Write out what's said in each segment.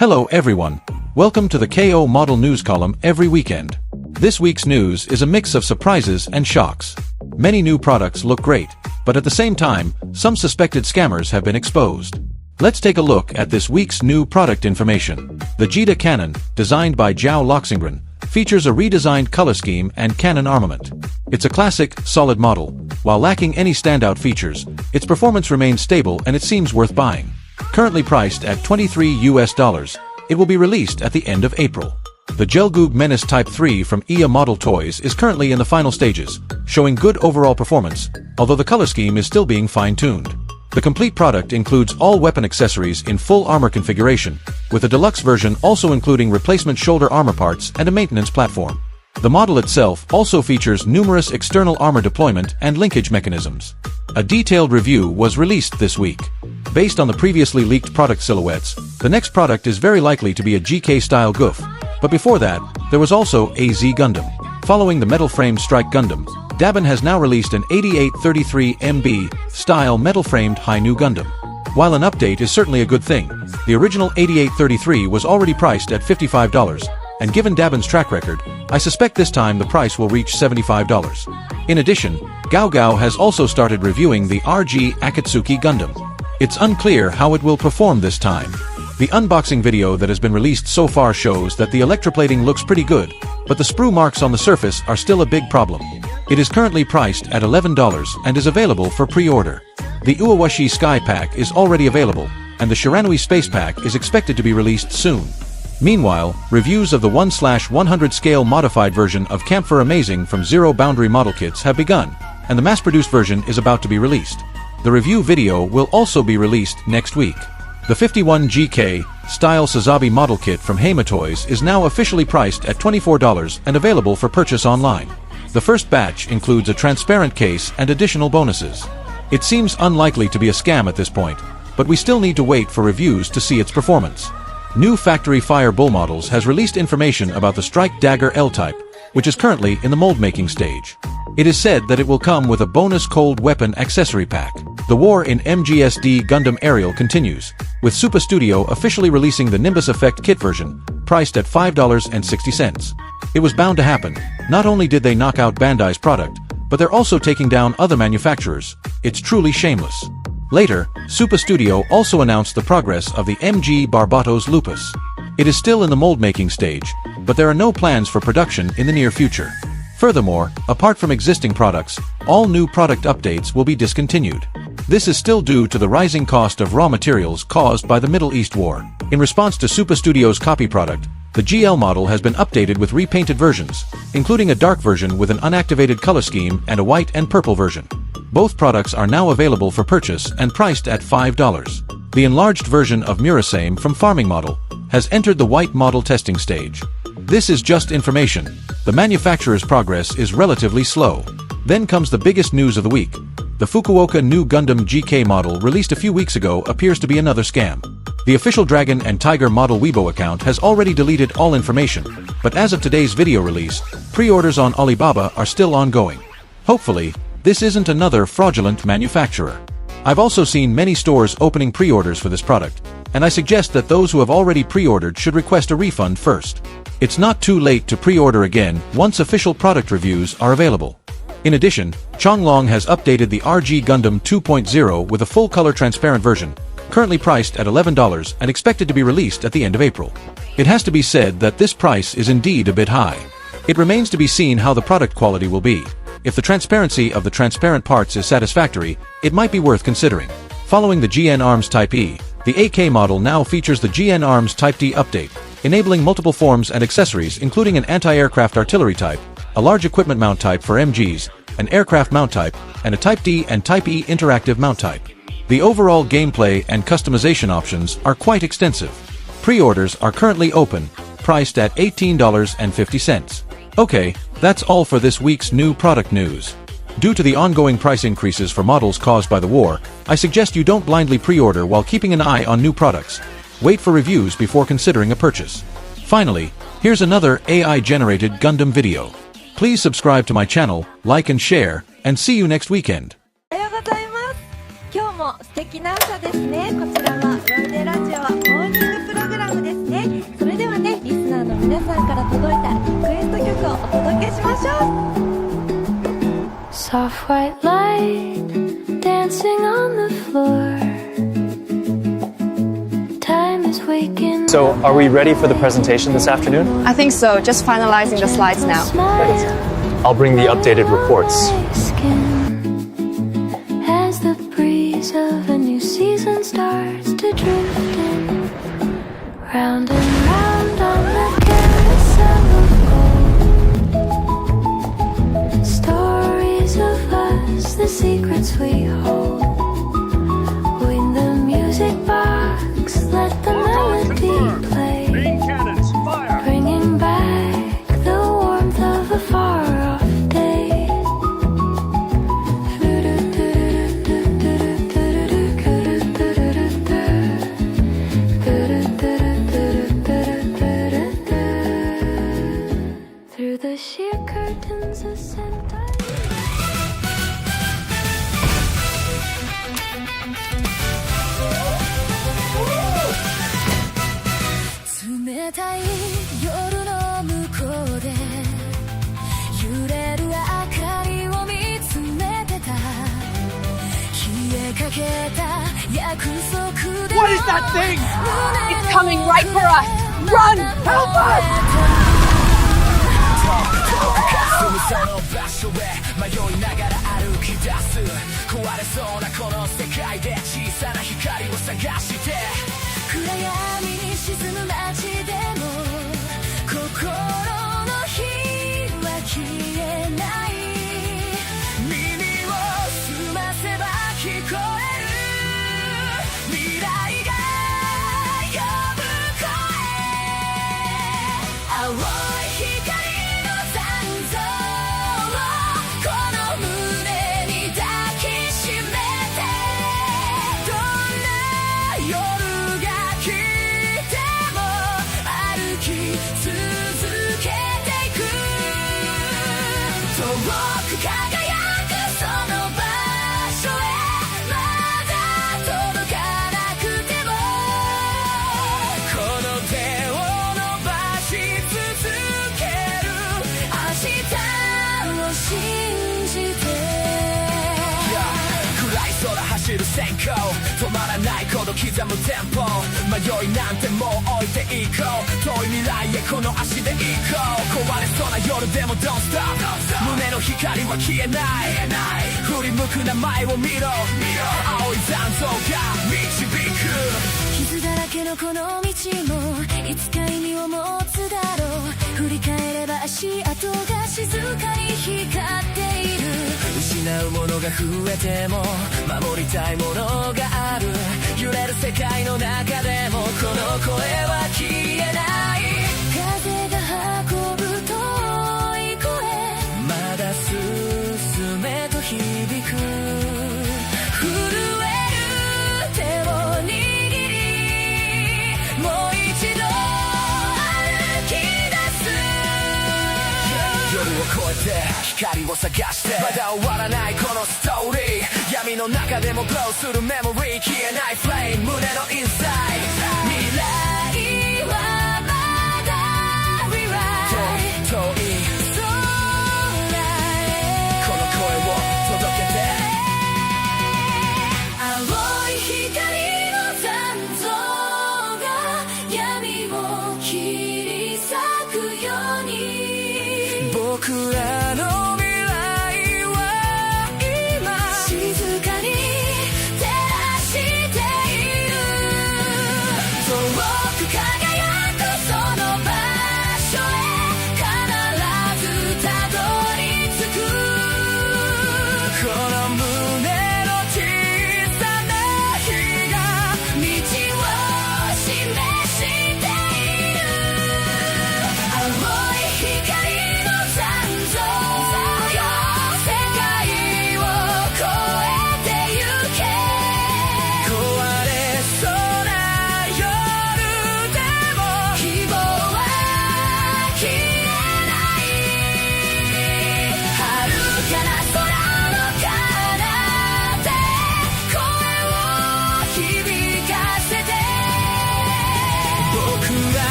Hello everyone. Welcome to the KO Model News column every weekend. This week's news is a mix of surprises and shocks. Many new products look great, but at the same time, some suspected scammers have been exposed. Let's take a look at this week's new product information. The Jeta Cannon, designed by Zhao Loxingren, features a redesigned color scheme and cannon armament. It's a classic, solid model. While lacking any standout features, its performance remains stable and it seems worth buying. Currently priced at $23, it will be released at the end of April. The Jelgoo Menace Type 3 from EA Model Toys is currently in the final stages, showing good overall performance, although the color scheme is still being fine-tuned. The complete product includes all weapon accessories in full armor configuration, with a deluxe version also including replacement shoulder armor parts and a maintenance platform. The model itself also features numerous external armor deployment and linkage mechanisms. A detailed review was released this week. Based on the previously leaked product silhouettes, the next product is very likely to be a GK-style goof. But before that, there was also AZ Gundam. Following the metal-framed Strike Gundam, Dabin has now released an 8833 MB style metal-framed Hi-Nu Gundam. While an update is certainly a good thing, the original 8833 was already priced at $55, and given Dabin's track record, I suspect this time the price will reach $75. In addition, Gao has also started reviewing the RG Akatsuki Gundam. It's unclear how it will perform this time. The unboxing video that has been released so far shows that the electroplating looks pretty good, but the sprue marks on the surface are still a big problem. It is currently priced at $11 and is available for pre-order. The Uawashi Sky Pack is already available, and the Shiranui Space Pack is expected to be released soon. Meanwhile, reviews of the 1/100 scale modified version of Camphor Amazing from Zero Boundary model kits have begun, and the mass-produced version is about to be released. The review video will also be released next week. The 51GK Style Sazabi model kit from Heima Toys is now officially priced at $24 and available for purchase online. The first batch includes a transparent case and additional bonuses. It seems unlikely to be a scam at this point, but we still need to wait for reviews to see its performance. New Factory Fire Bull Models has released information about the Strike Dagger L-Type, which is currently in the mold-making stage. It is said that it will come with a bonus cold weapon accessory pack. The war in MGSD Gundam Aerial continues, with Super Studio officially releasing the Nimbus Effect kit version, priced at $5.60. It was bound to happen. Not only did they knock out Bandai's product, but they're also taking down other manufacturers. It's truly shameless. Later, Super Studio also announced the progress of the MG Barbatos Lupus. It is still in the mold-making stage, but there are no plans for production in the near future. Furthermore, apart from existing products, all new product updates will be discontinued. This is still due to the rising cost of raw materials caused by the Middle East war. In response to Super Studio's copy product, the GL model has been updated with repainted versions, including a dark version with an unactivated color scheme and a white and purple version. Both products are now available for purchase and priced at $5. The enlarged version of Murasame from Farming Model has entered the white model testing stage. This is just information. The manufacturer's progress is relatively slow. Then comes the biggest news of the week. The Fukuoka new Gundam GK model released a few weeks ago appears to be another scam. The official Dragon and Tiger model Weibo account has already deleted all information, but as of today's video release, pre-orders on Alibaba are still ongoing. Hopefully, this isn't another fraudulent manufacturer. I've also seen many stores opening pre-orders for this product, and I suggest that those who have already pre-ordered should request a refund first. It's not too late to pre-order again once official product reviews are available. In addition, Chonglong has updated the RG Gundam 2.0 with a full-color transparent version, currently priced at $11 and expected to be released at the end of April. It has to be said that this price is indeed a bit high. It remains to be seen how the product quality will be. If the transparency of the transparent parts is satisfactory, it might be worth considering. Following the GN Arms Type E, the AK model now features the GN Arms Type D update, enabling multiple forms and accessories including an anti-aircraft artillery type, a large equipment mount type for MGs, an aircraft mount type, and a Type D and Type E interactive mount type. The overall gameplay and customization options are quite extensive. Pre-orders are currently open, priced at $18.50. Okay, that's all for this week's new product news. Due to the ongoing price increases for models caused by the war, I suggest you don't blindly pre-order while keeping an eye on new products. Wait for reviews before considering a purchase. Finally, here's another AI-generated Gundam video. Please subscribe to my channel, like and share, and see you next weekend. おはようございます。今日も素敵な朝ですね。こちらはロイデラジオモーニングプログラムですね。Soft white light dancing on the floor. Time is waking. So, are we ready for the presentation this afternoon? I think so. Just finalizing the slides now. I'll bring the updated reports. As the breeze of a new season starts to drift in, round and round on the carousel of gold. Stories of us, the secrets we hold. When the music box, let the melody play. Bringing back the warmth of a far-off day. Through the sheer curtains of scent I 冷たい夜の向こうで揺れる明かりを見つめてた冷えかけた約束で What is that thing? It's coming right for us! Run! Help us! その場所へ迷いながら歩き出す壊れそうなこの世界で小さな光を探して暗闇に沈む街でも心の火は消えない耳を澄ませば聞こえる未来が呼ぶ声青い光の残像をこの胸に抱きしめてどんな夜が来ても歩き続けていく遠く輝くその場所へまだ届かなくてもこの手を伸ばし続ける明日を信じて暗い空走る閃光止まらないこの刻むテンポ迷いなんてもう置いていこう遠い未来へこの足で行こう壊れそうな夜でも Don't stop 胸の光は消えない振り向く名前を見ろ青い残像が導く傷だらけのこの道もいつか意味を持つだろう振り返れば足跡が静かに光っている失うものが増えても守りたいものがある揺れる世界の中でもこの声は消えない風が運ぶ遠い声まだ進めと響く震える手を握りもう一度歩き出す夜を越えて光を探してまだ終わらないこのストーリー闇の中でもグローするメモリー消えないフレーム胸のインサイド未来はまだ Rewrite 遠い空へこの声を届けて青い光の残像が闇を切り裂くように僕らの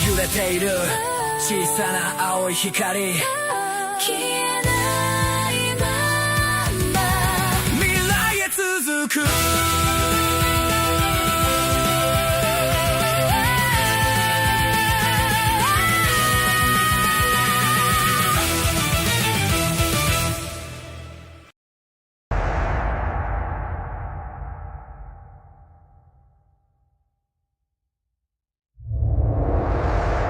揺れている小さな青い光消えないまま未来へ続く